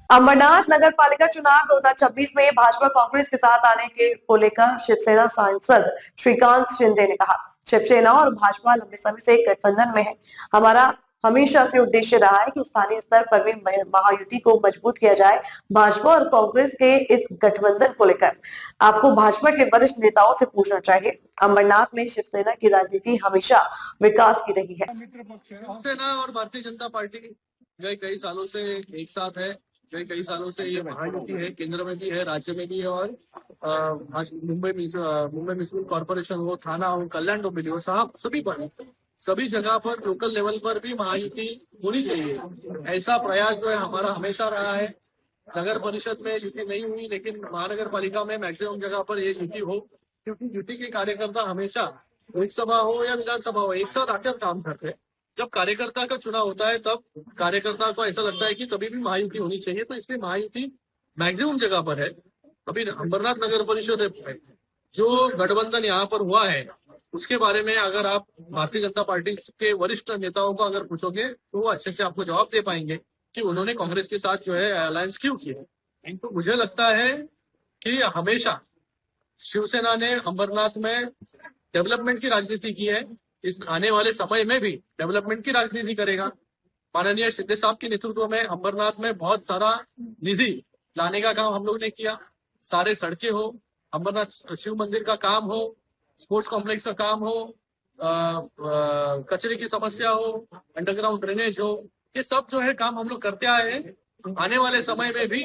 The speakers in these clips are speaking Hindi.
अमरनाथ नगर पालिका चुनाव 2026 में भाजपा कांग्रेस के साथ आने को लेकर शिवसेना सांसद श्रीकांत शिंदे ने कहा, शिवसेना और भाजपा लंबे समय से गठबंधन में है। हमारा हमेशा से उद्देश्य रहा है कि स्थानीय स्तर पर भी महायुति को मजबूत किया जाए। भाजपा और कांग्रेस के इस गठबंधन को लेकर आपको भाजपा के वरिष्ठ नेताओं से पूछना चाहिए। अमरनाथ में शिवसेना की राजनीति हमेशा विकास की रही है। शिवसेना और भारतीय जनता पार्टी गए कई सालों से एक साथ है। कई सालों से ये महायुति है, केंद्र में भी है, राज्य में भी है। और आज मुंबई म्युनिसिपल कॉर्पोरेशन हो, थाना हो, कल्याण डोंबिवली हो, साहब सभी जगह पर लोकल लेवल पर भी महायुति होनी चाहिए। ऐसा प्रयास जो है हमारा हमेशा रहा है। नगर परिषद में युति नहीं हुई, लेकिन महानगर पालिका में मैक्सिमम जगह पर ये युति हो, क्योंकि युति के कार्यकर्ता हमेशा लोकसभा हो या विधानसभा हो एक साथ आकर काम करते हैं। जब कार्यकर्ता का चुनाव होता है तब कार्यकर्ता को ऐसा लगता है कि कभी भी महायुति होनी चाहिए, तो इसलिए महायुति मैक्सिमम जगह पर है। अभी अंबरनाथ नगर परिषद जो गठबंधन यहाँ पर हुआ है उसके बारे में अगर आप भारतीय जनता पार्टी के वरिष्ठ नेताओं को अगर पूछोगे तो वो अच्छे से आपको जवाब दे पाएंगे कि उन्होंने कांग्रेस के साथ जो है अलायंस क्यों किया। तो मुझे लगता है कि हमेशा शिवसेना ने अंबरनाथ में डेवलपमेंट की राजनीति की है, इस आने वाले समय में भी डेवलपमेंट की राजनीति करेगा। माननीय शिंदे साहब के नेतृत्व में अंबरनाथ में बहुत सारा निधि लाने का काम हम लोग ने किया। सारे सड़कें हो, अंबरनाथ शिव मंदिर का काम हो, स्पोर्ट्स कॉम्प्लेक्स का काम हो, कचरे की समस्या हो, अंडरग्राउंड ड्रेनेज हो, ये सब जो है काम हम लोग करते आए हैं। आने वाले समय में भी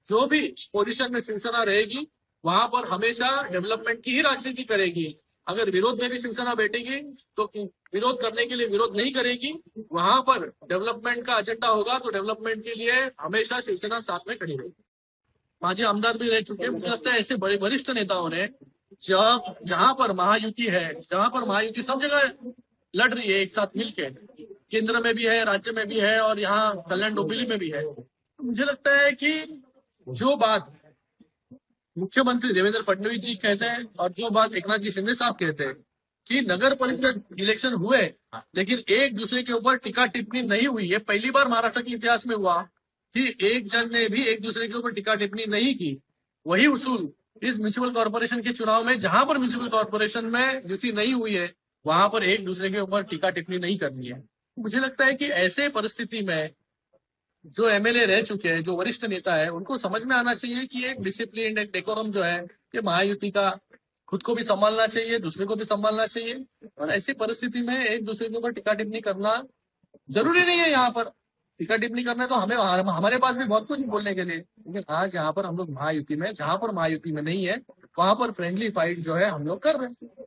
जो भी पोजीशन में शिवसेना रहेगी वहां पर हमेशा डेवलपमेंट की ही राजनीति करेगी। अगर विरोध में भी शिवसेना बैठेगी तो विरोध करने के लिए विरोध नहीं करेगी, वहां पर डेवलपमेंट का एजेंडा होगा तो डेवलपमेंट के लिए हमेशा शिवसेना साथ में खड़ी रहेगी। माजी आमदार भी रह चुके हैं। मुझे लगता है ऐसे बड़े वरिष्ठ नेताओं ने जहां पर महायुति है, जहां पर महायुति सब जगह लड़ रही है एक साथ मिलकर, केंद्र में भी है, राज्य में भी है और यहाँ कल्याण डोंबिवली में भी है, तो मुझे लगता है कि जो बात मुख्यमंत्री देवेंद्र फडणवीस जी कहते हैं और जो बात एकनाथ जी शिंदे साहब कहते हैं कि नगर परिषद इलेक्शन हुए लेकिन एक दूसरे के ऊपर टीका टिप्पणी नहीं हुई। ये पहली बार महाराष्ट्र के इतिहास में हुआ कि एक जन ने भी एक दूसरे के ऊपर टीका टिप्पणी नहीं की। वही उसूल इस म्युनिसिपल कॉर्पोरेशन के चुनाव में, जहां पर म्युनिसिपल कॉर्पोरेशन में युति नहीं हुई है वहां पर एक दूसरे के ऊपर टीका टिप्पणी नहीं करनी है। मुझे लगता है कि ऐसे परिस्थिति में जो एमएलए रह चुके हैं, जो वरिष्ठ नेता है, उनको समझ में आना चाहिए कि एक डिसिप्लिन, एक डेकोरम जो है ये महायुति का खुद को भी संभालना चाहिए, दूसरे को भी संभालना चाहिए। और ऐसी परिस्थिति में एक दूसरे के ऊपर टीका टिप्पणी करना जरूरी नहीं है। यहाँ पर टीका टिप्पणी करना है तो हमारे पास भी बहुत कुछ बोलने के लिए, लेकिन आज यहाँ पर हम लोग महायुति में, जहां पर महायुति में नहीं है वहां पर फ्रेंडली फाइट जो है हम लोग कर रहे हैं।